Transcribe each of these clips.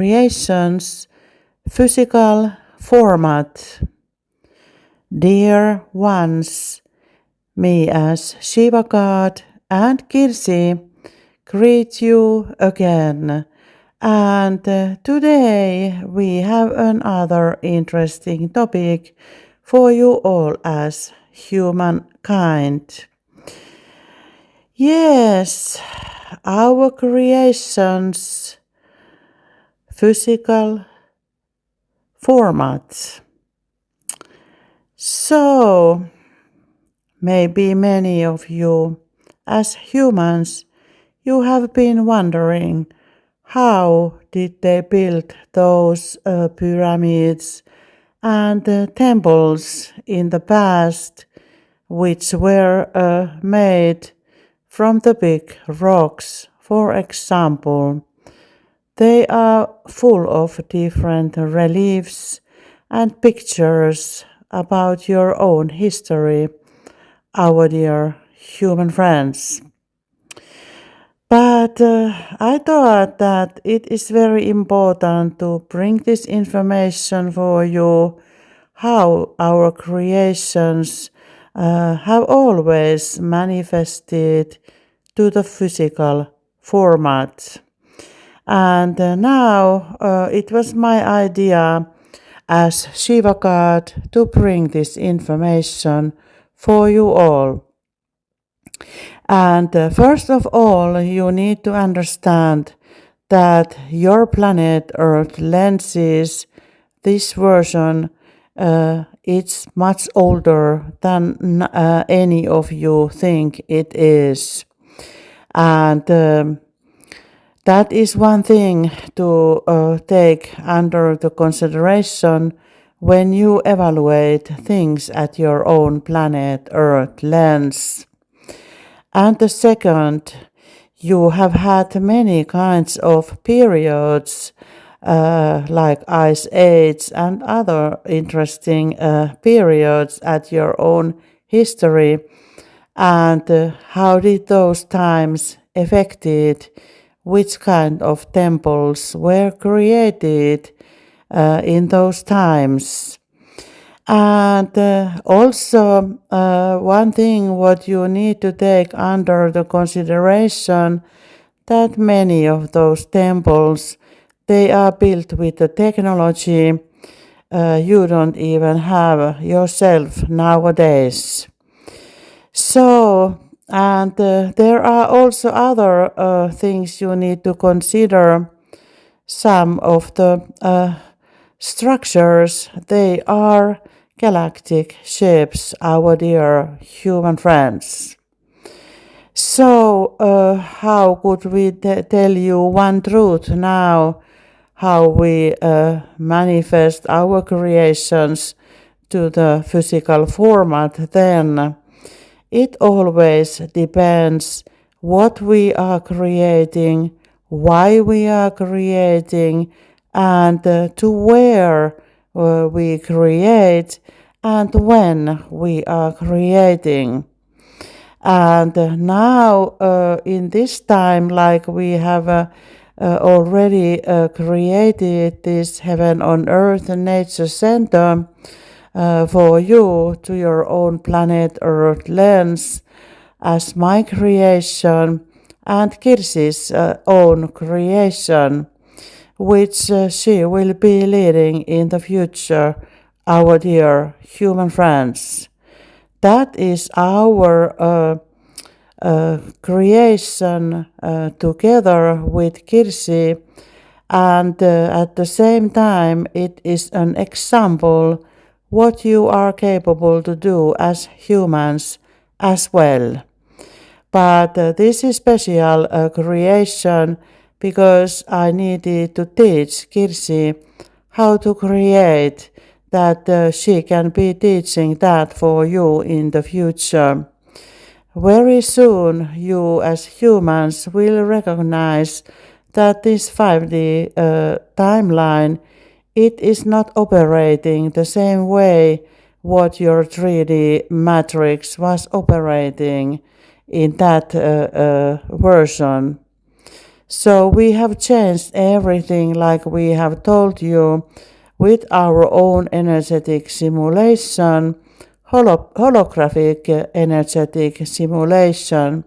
creation's physical format. Dear ones, me as Shiva God and Kirsi greet you again. And today we have another interesting topic for you all as humankind. Yes, our creation's physical format. So, maybe many of you, as humans, you have been wondering how did they build those pyramids and temples in the past, which were made from the big rocks, for example. They are full of different reliefs and pictures about your own history, our dear human friends. But I thought that it is very important to bring this information for you, how our creations have always manifested to the physical format. And now it was my idea as Shiva God to bring this information for you all. And first of all, you need to understand that your planet Earth lenses, this version, it's much older than any of you think it is. And that is one thing to take under the consideration when you evaluate things at your own planet Earth lens. And the second, you have had many kinds of periods like Ice Age and other interesting periods at your own history. And how did those times affected which kind of temples were created in those times? And also one thing what you need to take under the consideration that many of those temples, they are built with the technology you don't even have yourself nowadays. So, and there are also other things you need to consider. Some of the structures, they are galactic shapes, our dear human friends. So, how could we tell you one truth now, how we manifest our creations to the physical format then? It always depends what we are creating, why we are creating, and to where we create and when we are creating. And now in this time, like we have already created this Heaven on Earth Nature Center for you to your own planet Earth lens as my creation and Kirsi's own creation, which she will be leading in the future, our dear human friends. That is our creation together with Kirsi, and at the same time it is an example what you are capable to do as humans as well. But this is special creation because I needed to teach Kirsi how to create that she can be teaching that for you in the future. Very soon you as humans will recognize that this 5D timeline, it is not operating the same way what your 3D matrix was operating in that version. So we have changed everything like we have told you with our own energetic simulation, holographic energetic simulation.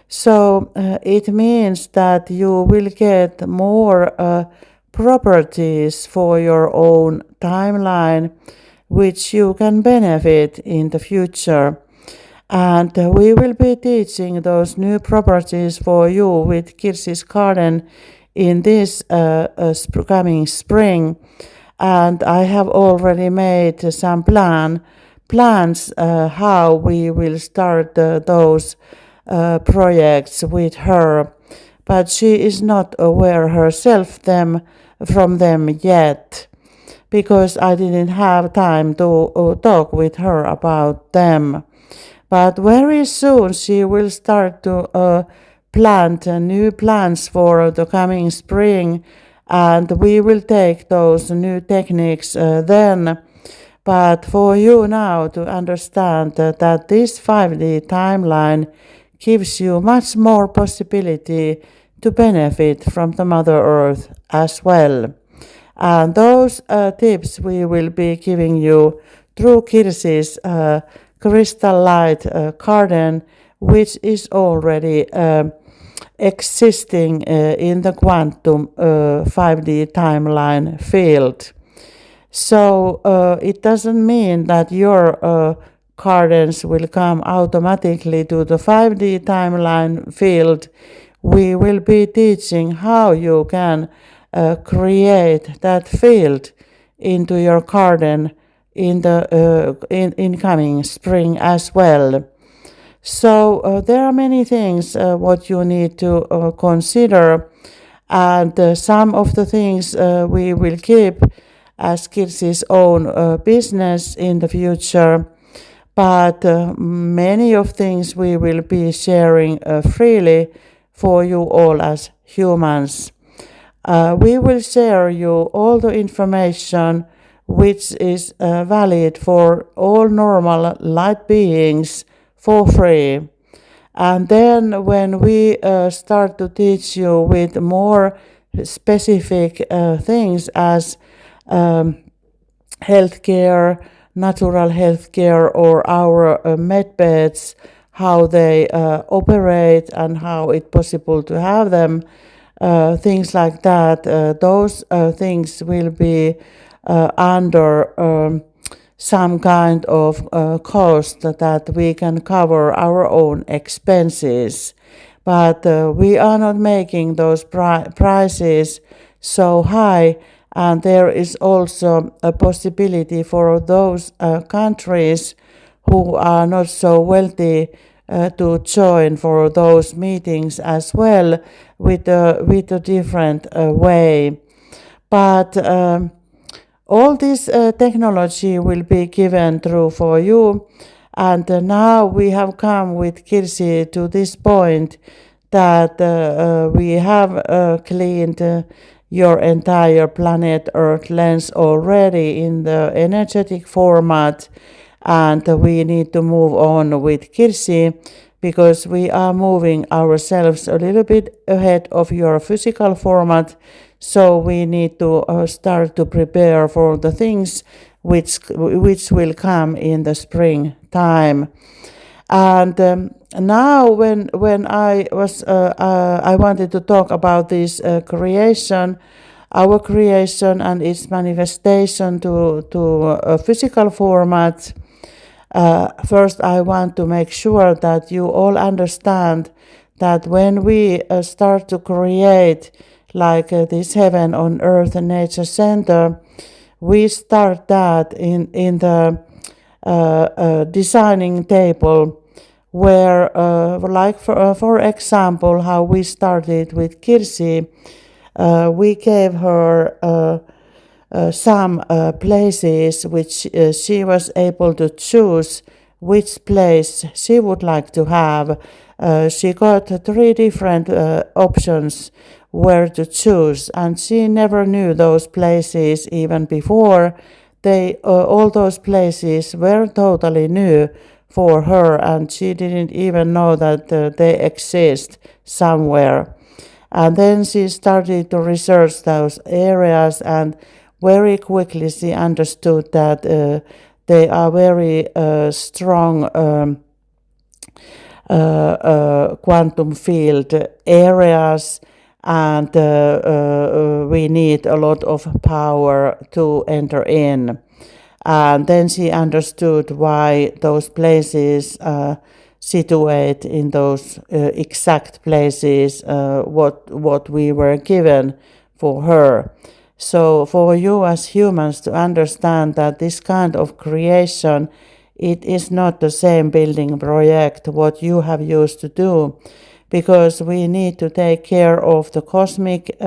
So it means that you will get more properties for your own timeline, which you can benefit in the future. And we will be teaching those new properties for you with Kirsi's Garden in this coming spring. And I have already made some plans how we will start those projects with her. But she is not aware herself from them yet, because I didn't have time to talk with her about them. But very soon she will start to plant new plants for the coming spring, and we will take those new techniques then. But for you now to understand that this 5D timeline gives you much more possibility to benefit from the Mother Earth as well. And those tips we will be giving you through Kirsi's crystal light garden, which is already existing in the quantum 5D timeline field. So it doesn't mean that your gardens will come automatically to the 5D timeline field. We will be teaching how you can create that field into your garden in the incoming spring as well. So there are many things what you need to consider, and some of the things we will keep as Kirsi's own business in the future, but many of things we will be sharing freely for you all as humans. We will share you all the information which is valid for all normal light beings for free. And then when we start to teach you with more specific things as healthcare, natural healthcare, or our med beds, how they operate and how it's possible to have them, things like that, those things will be under some kind of cost that we can cover our own expenses. But we are not making those prices so high, and there is also a possibility for those countries who are not so wealthy to join for those meetings as well with a different way. But all this technology will be given through for you, and now we have come with Kirsi to this point that we have cleaned your entire planet Earth lens already in the energetic format, and we need to move on with Kirsi because we are moving ourselves a little bit ahead of your physical format. So we need to start to prepare for the things which will come in the springtime. And now when I wanted to talk about this creation, our creation and its manifestation to a physical format. First, I want to make sure that you all understand that when we start to create like this heaven on earth and nature center, we start that in the designing table, where like for example how we started with Kirsi, we gave her some places which she was able to choose which place she would like to have. She got 3 different options where to choose, and she never knew those places even before. All those places were totally new for her, and she didn't even know that they exist somewhere. And then she started to research those areas, and very quickly she understood that they are very strong quantum field areas, and we need a lot of power to enter in. And then she understood why those places situate in those exact places what we were given for her. So for you as humans to understand that this kind of creation, it is not the same building project what you have used to do, because we need to take care of the cosmic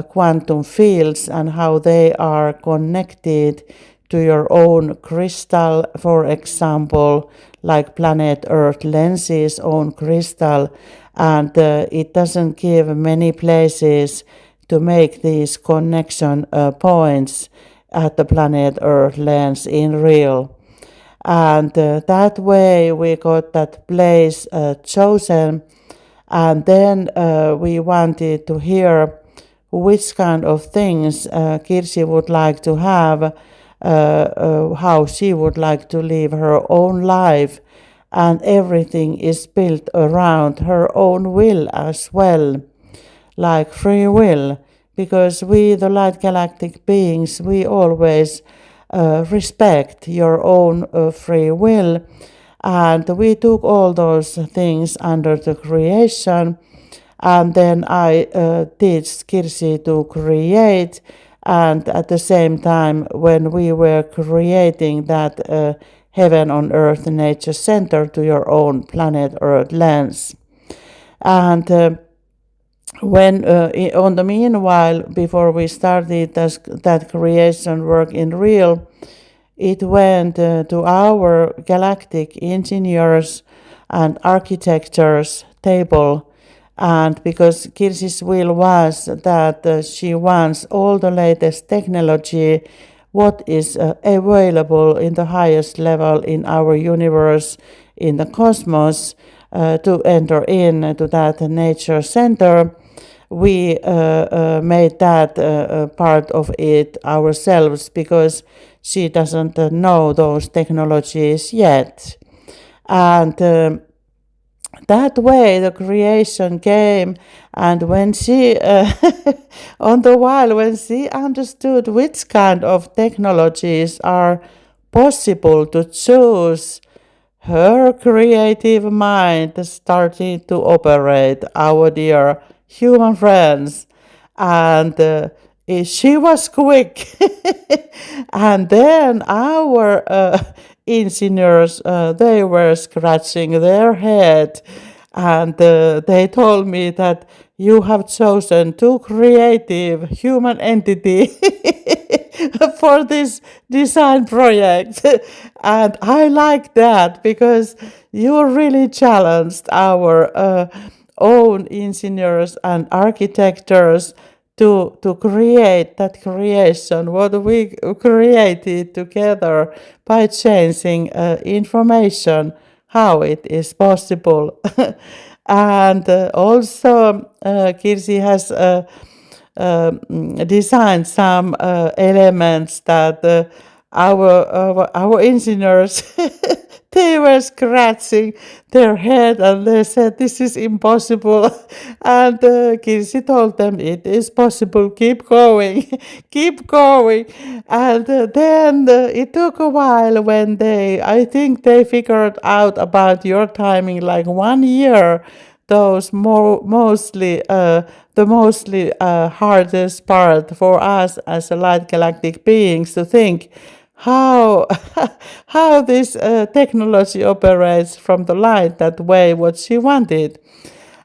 quantum fields and how they are connected to your own crystal, for example, like planet Earth lenses own crystal, and it doesn't give many places to make these connection points at the planet Earth lens in real. And that way we got that place chosen, and then we wanted to hear which kind of things Kirsi would like to have, how she would like to live her own life, and everything is built around her own will as well, like free will, because we, the light galactic beings, we always respect your own free will, and we took all those things under the creation. And then I teach Kirsi to create, and at the same time when we were creating that heaven on earth nature center to your own planet Earth lens. And when on the meanwhile, before we started that creation work in real, it went to our galactic engineers and architectures table. And because Kirsi's will was that she wants all the latest technology, what is available in the highest level in our universe, in the cosmos, to enter into that nature center, we made that part of it ourselves, because she doesn't know those technologies yet. And that way the creation came, and when she on the while when she understood which kind of technologies are possible to choose, her creative mind started to operate, our dear human friends. And she was quick. And then our engineers, they were scratching their head, and they told me that you have chosen too creative human entity for this design project. And I like that, because you really challenged our own engineers and architects to create that creation, what we created together, by changing information, how it is possible. And also Kirsi has designed some elements that our engineers they were scratching their head, and they said this is impossible. And Kirsi told them it is possible, keep going, keep going. And then it took a while when I think they figured out about your timing, like 1 year, those mostly the mostly hardest part for us as a light galactic beings, to think how how this technology operates from the light that way what she wanted.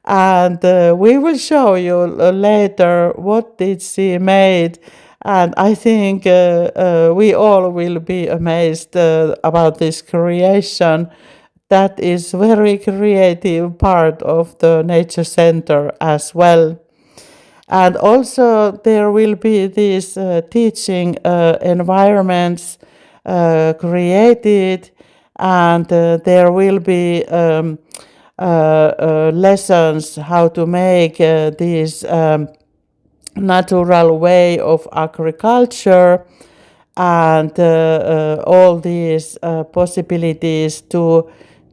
And we will show you later what did she made, and I think we all will be amazed about this creation. That is very creative part of the nature center as well. And also there will be these teaching environments created, and there will be lessons how to make this natural way of agriculture, and all these possibilities to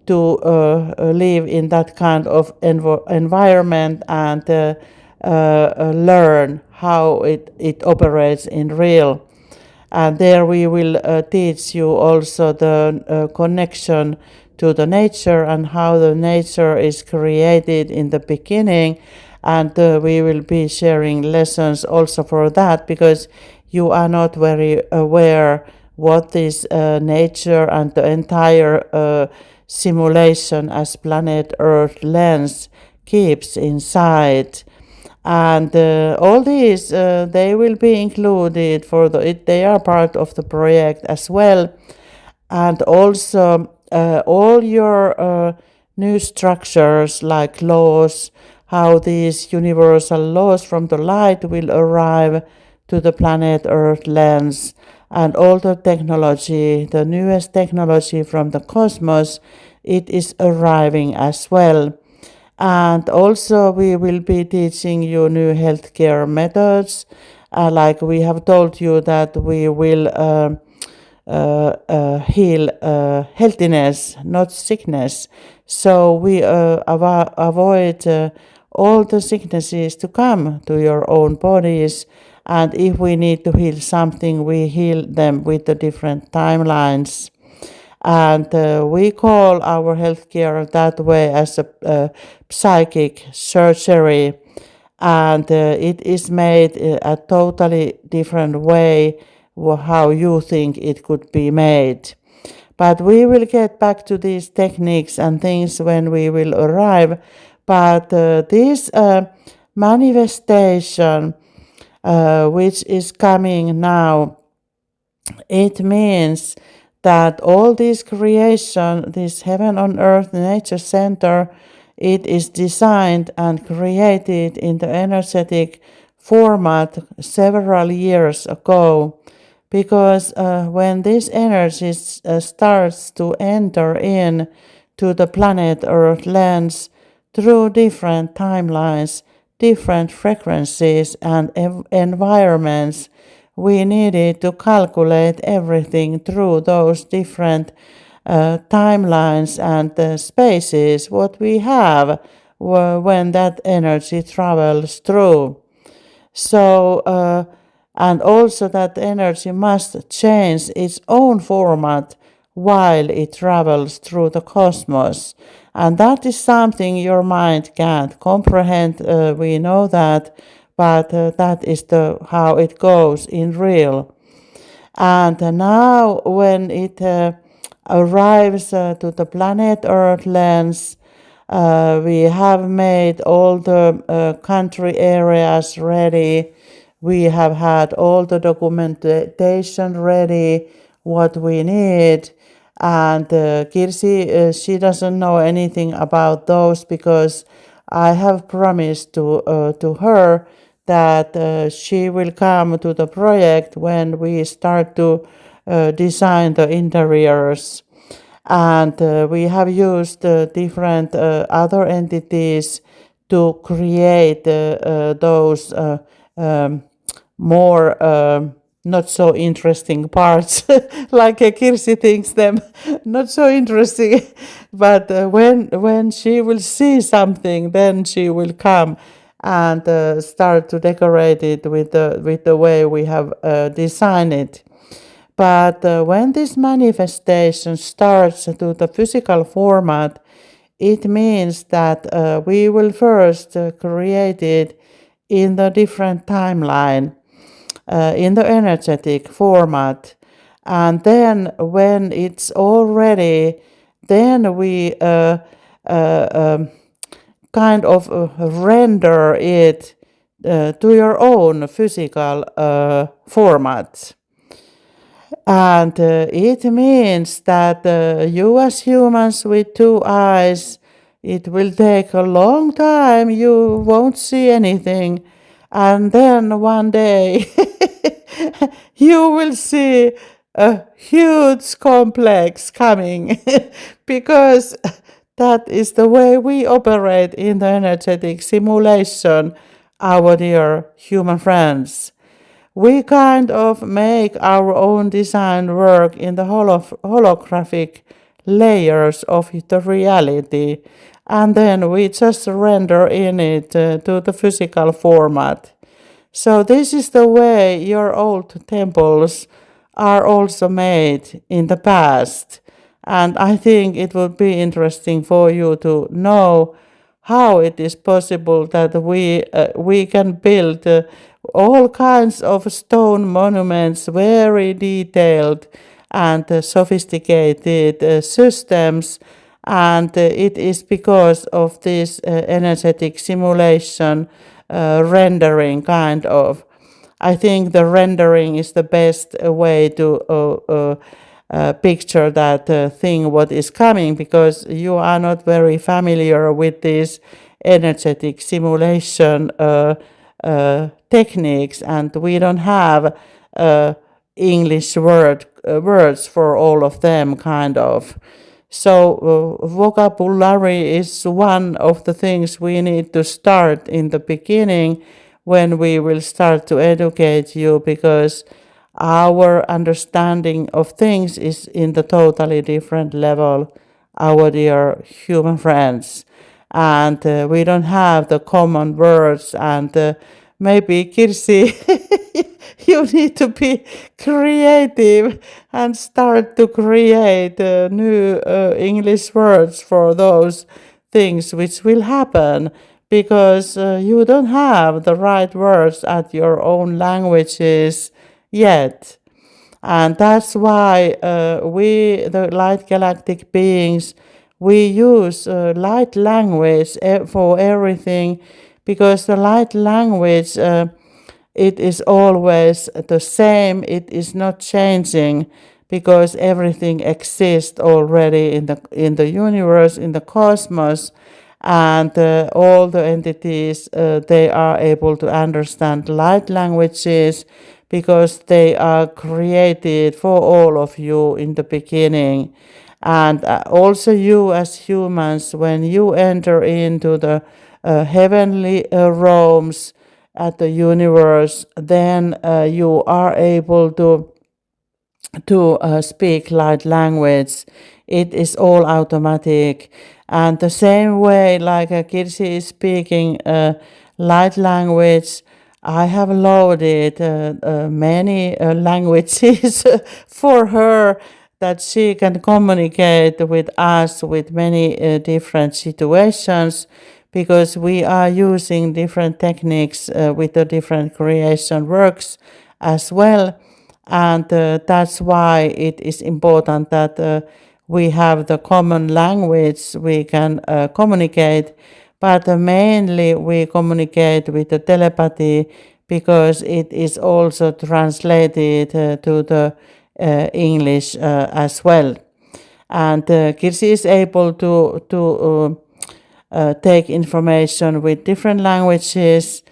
live in that kind of environment, and learn how it operates in real. And there we will teach you also the connection to the nature and how the nature is created in the beginning. And we will be sharing lessons also for that, because you are not very aware what is nature and the entire simulation as planet Earth lens keeps inside. And all these they will be included for they are part of the project as well. And also all your new structures like laws, how these universal laws from the light will arrive to the planet Earth lens, and all the technology, the newest technology from the cosmos, it is arriving as well. And also we will be teaching you new healthcare methods, like we have told you that we will heal healthiness, not sickness. So we avoid all the sicknesses to come to your own bodies. And if we need to heal something, we heal them with the different timelines. And we call our healthcare that way as a psychic surgery. And it is made a totally different way how you think it could be made. But we will get back to these techniques and things when we will arrive. But this manifestation, which is coming now, it means that all this creation, this heaven on earth nature center, it is designed and created in the energetic format several years ago. Because when this energy starts to enter in to the planet Earth lens through different timelines, different frequencies and environments, we needed to calculate everything through those different timelines and spaces what we have when that energy travels through. So and also that energy must change its own format while it travels through the cosmos. And that is something your mind can't comprehend, we know that, but that is how it goes in real. And now when it arrives to the planet Earth lens, we have made all the country areas ready. We have had all the documentation ready, what we need. And Kirsi, she doesn't know anything about those, because I have promised to her that she will come to the project when we start to design the interiors. And we have used different other entities to create those more not so interesting parts, like Kirsi thinks them not so interesting. But when she will see something, then she will come and start to decorate it with the way we have designed it. But when this manifestation starts to the physical format, it means that we will first create it in the different timeline, in the energetic format. And then when it's all ready, then we kind of render it to your own physical format. And it means that you as humans with 2 eyes, it will take a long time, you won't see anything. And then one day you will see a huge complex coming because That is the way we operate in the energetic simulation, our dear human friends. We kind of make our own design work in the holographic layers of the reality, and then we just render in it to the physical format. So this is the way your old temples are also made in the past. And I think it would be interesting for you to know how it is possible that we can build all kinds of stone monuments, very detailed and sophisticated systems, and it is because of this energetic simulation rendering kind of. I think the rendering is the best way to picture that thing what is coming, because you are not very familiar with this energetic simulation techniques, and we don't have English words for all of them kind of. So vocabulary is one of the things we need to start in the beginning when we will start to educate you, because our understanding of things is in the totally different level, our dear human friends. And we don't have the common words, and maybe Kirsi, you need to be creative and start to create new English words for those things which will happen, because you don't have the right words at your own languages yet. And that's why we, the light galactic beings, we use light language for everything, because the light language, it is always the same, it is not changing, because everything exists already in the universe, in the cosmos, and all the entities, they are able to understand light languages, because they are created for all of you in the beginning. And also you as humans, when you enter into the heavenly realms at the universe, then you are able to speak light language. It is all automatic. And the same way, like Kirsi is speaking light language, I have loaded many languages for her, that she can communicate with us with many different situations, because we are using different techniques with the different creation works as well. And that's why it is important that we have the common language we can communicate, but mainly we communicate with the telepathy, because it is also translated to the English as well. And Kirsi is able to take information with different languages.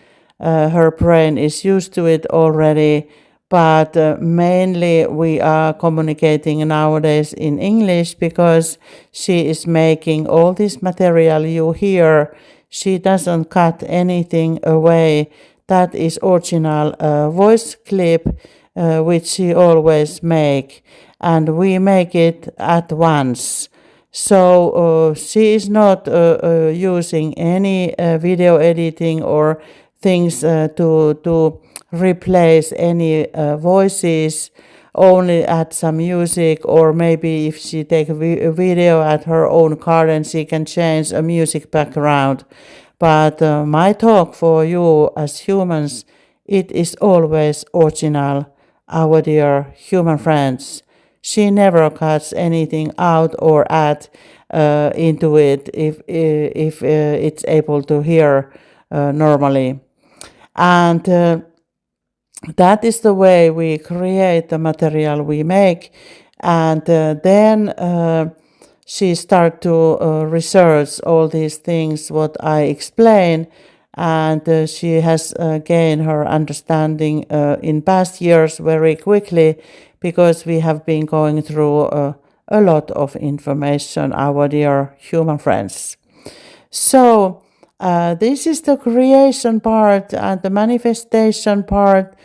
Her brain is used to it already, but mainly we are communicating nowadays in English, because she is making all this material you hear. She doesn't cut anything away. That is original voice clip which she always make, and we make it at once. So she is not using any video editing or things to replace any voices, only add some music, or maybe if she take a video at her own garden, she can change a music background. But my talk for you as humans, it is always original, our dear human friends. She never cuts anything out or add into it if it's able to hear normally. And that is the way we create the material we make. And then she start to research all these things what I explain, and she has gained her understanding in past years very quickly, because we have been going through a lot of information, our dear human friends. So this is the creation part and the manifestation part,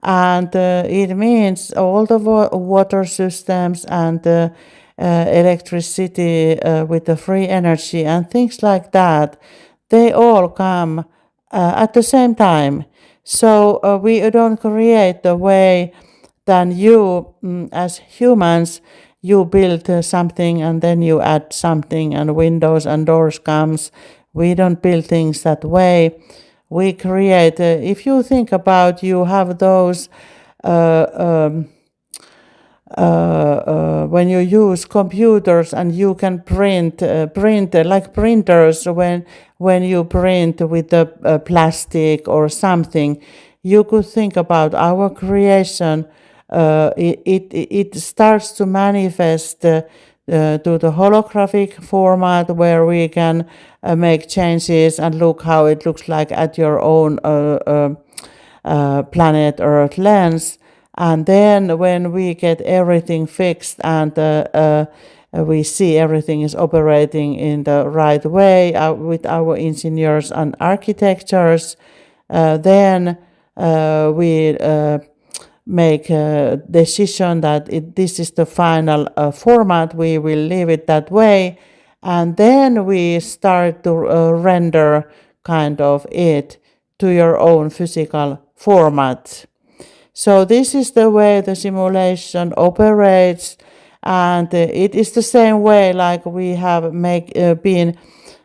and it means all the water systems and electricity with the free energy and things like that. They all come at the same time. So we don't create the way than you as humans. You build something and then you add something and windows and doors comes. We don't build things that way. We create, if you think about, you have those when you use computers and you can print like printers, when you print with the plastic or something, you could think about our creation. It starts to manifest to the holographic format, where we can make changes and look how it looks like at your own planet Earth lens. And then when we get everything fixed and we see everything is operating in the right way with our engineers and architectures, then we make a decision that this is the final format. We will leave it that way. And then we start to render kind of it to your own physical format. So this is the way the simulation operates, and it is the same way like we have been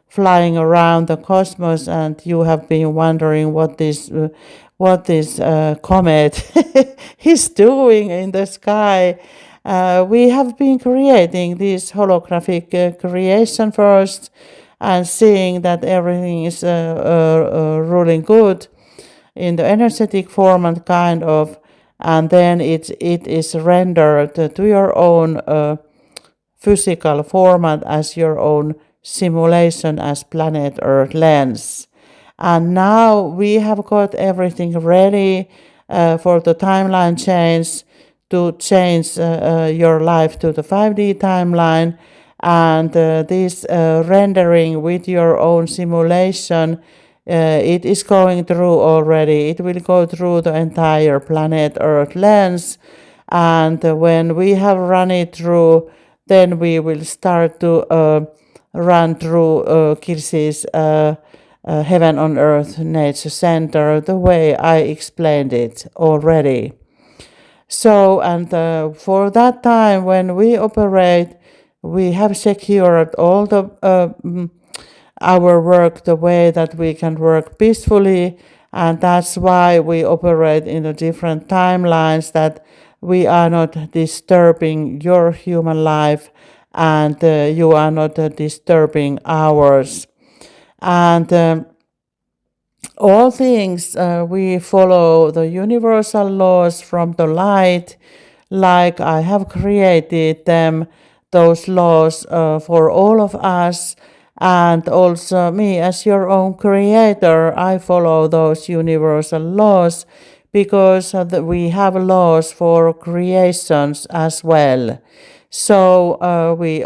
flying around the cosmos, and you have been wondering what this comet is doing in the sky. We have been creating this holographic creation first, and seeing that everything is ruling good in the energetic format kind of, and then it is rendered to your own physical format as your own simulation as planet Earth lens. And now we have got everything ready for the timeline change, to change your life to the 5D timeline, and this rendering with your own simulation, it is going through already. It will go through the entire planet Earth lens, and when we have run it through, then we will start to run through Kirsi's Heaven on Earth Nature Center the way I explained it already. So, and for that time when we operate, we have secured all the our work the way that we can work peacefully, and that's why we operate in the different timelines, that we are not disturbing your human life, and you are not disturbing ours. And all things, we follow the universal laws from the light, like I have created them, those laws for all of us. And also me as your own creator, I follow those universal laws, because we have laws for creations as well. So we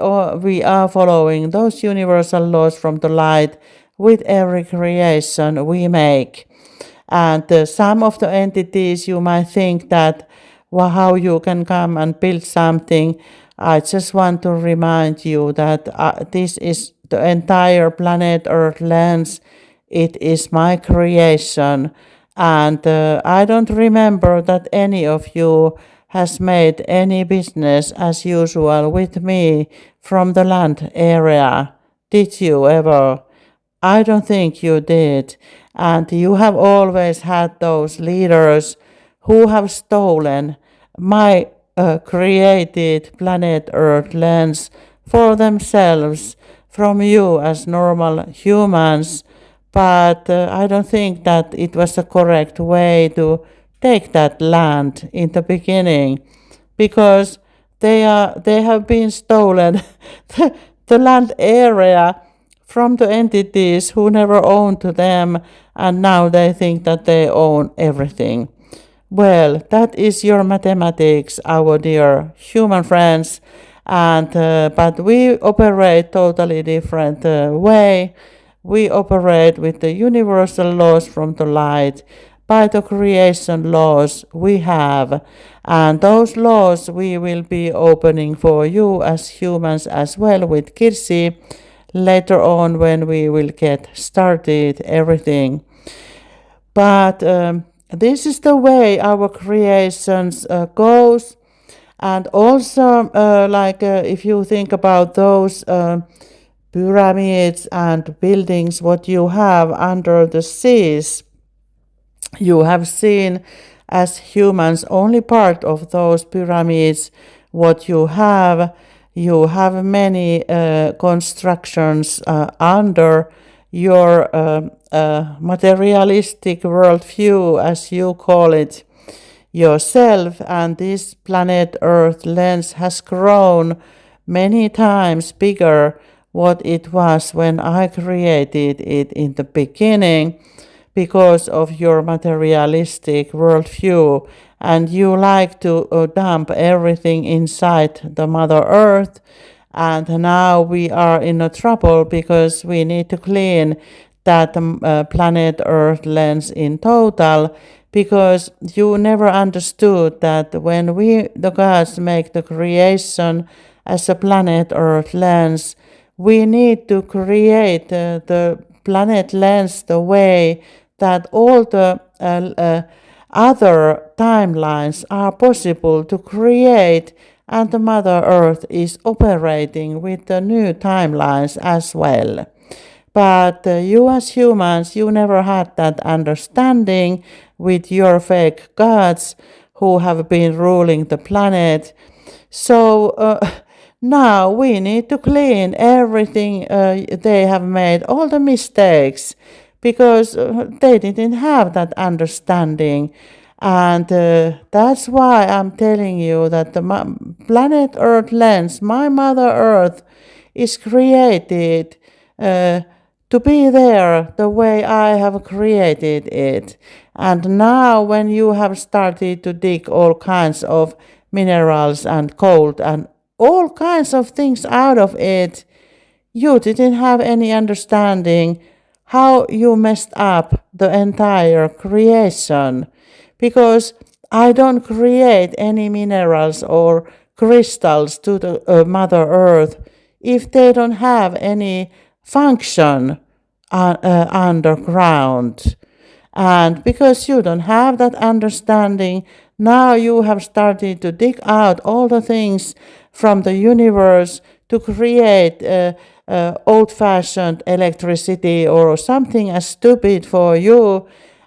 are following those universal laws from the light with every creation we make. And some of the entities, you might think that, well, how you can come and build something. I just want to remind you that this is the entire planet Earth lens. It is my creation, and I don't remember that any of you has made any business as usual with me from the land area. Did you ever? I don't think you did. And you have always had those leaders who have stolen my created planet Earth lens for themselves from you as normal humans. But I don't think that it was the correct way to take that land in the beginning, because they have been stolen the land area from the entities who never owned them, and now they think that they own everything. Well, that is your mathematics, our dear human friends, and but we operate totally different way. We operate with the universal laws from the light, by the creation laws we have, and those laws we will be opening for you as humans as well with Kirsi later on when we will get started everything. But this is the way our creations goes. And also, if you think about those pyramids and buildings, what you have under the seas, you have seen as humans only part of those pyramids what you have. You have many constructions under your materialistic worldview, as you call it yourself, and this planet Earth lens has grown many times bigger what it was when I created it in the beginning, because of your materialistic worldview, and you like to dump everything inside the Mother Earth. And now we are in a trouble because we need to clean that planet Earth lens in total, because you never understood that when we, the gods, make the creation as a planet Earth lens, we need to create the planet lens the way that all the other timelines are possible to create, and the Mother Earth is operating with the new timelines as well. But you as humans, you never had that understanding with your fake gods who have been ruling the planet. So now we need to clean everything they have made, all the mistakes, because they didn't have that understanding. And that's why I'm telling you that the planet Earth lens, my Mother Earth, is created to be there the way I have created it. And now when you have started to dig all kinds of minerals and gold and all kinds of things out of it, you didn't have any understanding how you messed up the entire creation. Because I don't create any minerals or crystals to the Mother Earth if they don't have any function underground. And because you don't have that understanding, now you have started to dig out all the things from the universe to create old-fashioned electricity or something as stupid for you.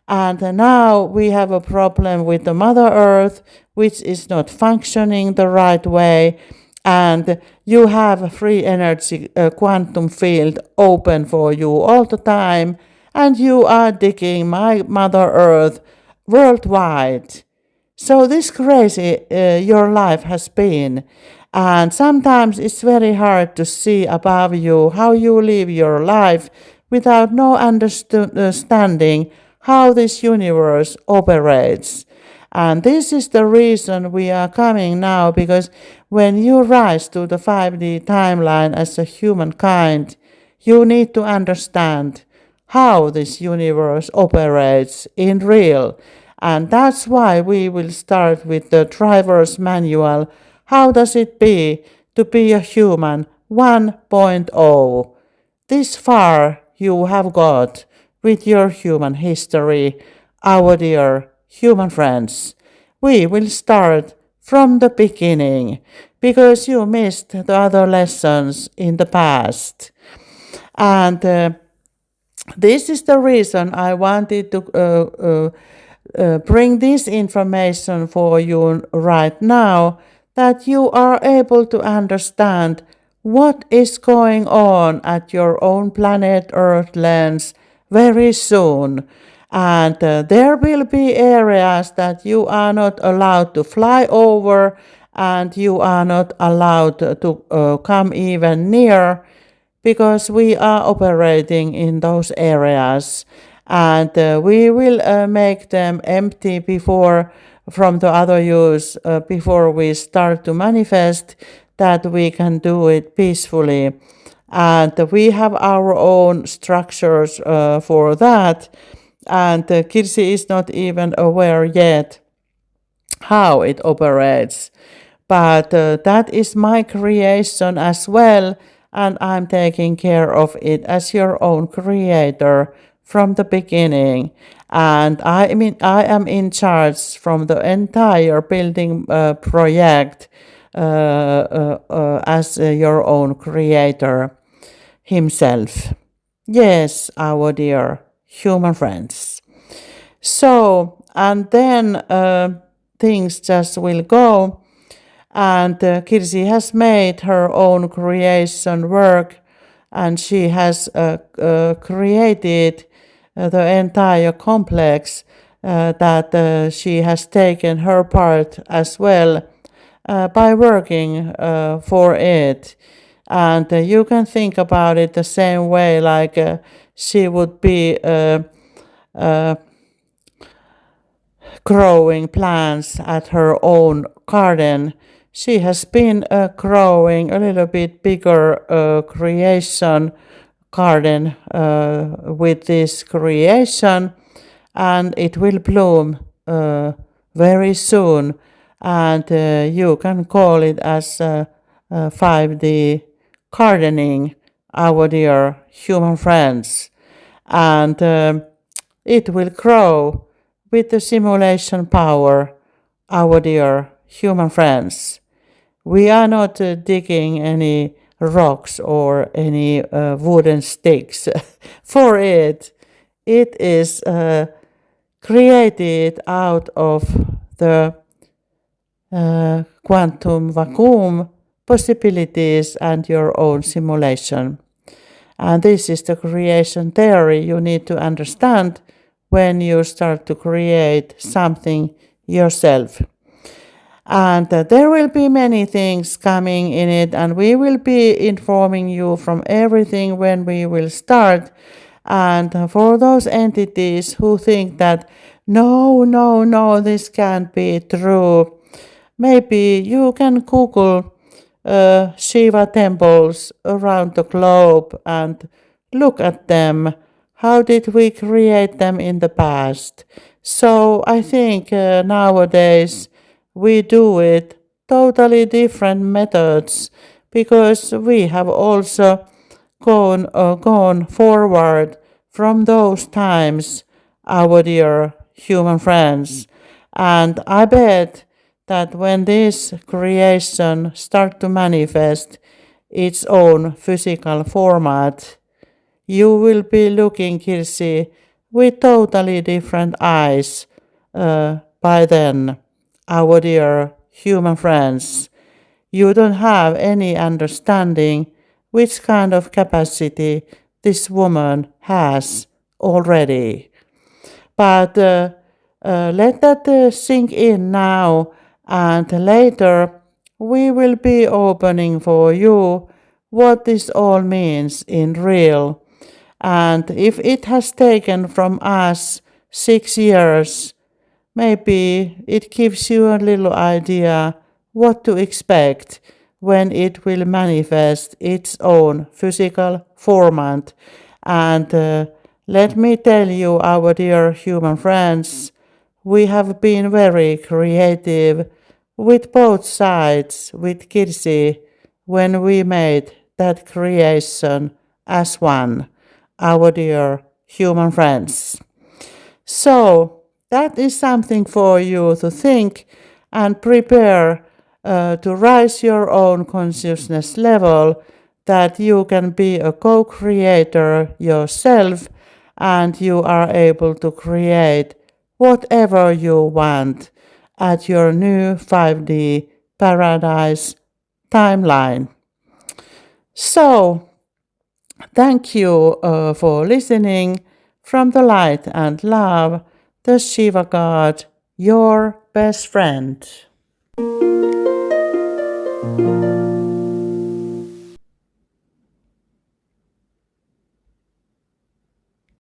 And now we have a problem with the Mother Earth, which is not functioning the right way. And you have a free energy quantum field open for you all the time. And you are digging my Mother Earth worldwide. So this crazy your life has been. And sometimes it's very hard to see above you how you live your life without no understanding how this universe operates. And this is the reason we are coming now, because when you rise to the 5D timeline as a humankind, you need to understand how this universe operates in real. And that's why we will start with the driver's manual. How does it be to be a human 1.0? This far you have got with your human history, our dear human friends. We will start from the beginning because you missed the other lessons in the past. And this is the reason I wanted to bring this information for you right now, that you are able to understand what is going on at your own planet Earth lens very soon. And there will be areas that you are not allowed to fly over, and you are not allowed to come even near, because we are operating in those areas. And we will make them empty before from the other use before we start to manifest that we can do it peacefully. And we have our own structures for that. And Kirsi is not even aware yet how it operates. But that is my creation as well, and I'm taking care of it as your own creator from the beginning. And I am in charge from the entire building project as your own creator himself. Yes, our dear human friends. So, and then things just will go. And Kirsi has made her own creation work, and she has created the entire complex that she has taken her part as well by working for it. And you can think about it the same way, like she would be growing plants at her own garden. She has been growing a little bit bigger creation garden with this creation, and it will bloom very soon. And you can call it as 5D gardening, our dear human friends. And it will grow with the simulation power, our dear human friends. We are not digging any rocks or any wooden sticks for it. It is created out of the quantum vacuum possibilities and your own simulation. And this is the creation theory you need to understand when you start to create something yourself. And there will be many things coming in it, and we will be informing you from everything when we will start. And for those entities who think that no, this can't be true, maybe you can Google Shiva temples around the globe and look at them. How did we create them in the past? So I think nowadays we do it totally different methods because we have also gone forward from those times, our dear human friends. And I bet that when this creation start to manifest its own physical format, you will be looking, Kirsi, with totally different eyes by then, our dear human friends. You don't have any understanding which kind of capacity this woman has already. But let that sink in now, and later we will be opening for you what this all means in real. And if it has taken from us 6 years, maybe it gives you a little idea what to expect when it will manifest its own physical format. And let me tell you, our dear human friends, we have been very creative with both sides, with Kirsi, when we made that creation as one, our dear human friends. So that is something for you to think and prepare to rise your own consciousness level, that you can be a co-creator yourself and you are able to create whatever you want at your new 5D paradise timeline. So, thank you for listening. From the light and love, the Shiva God, your best friend.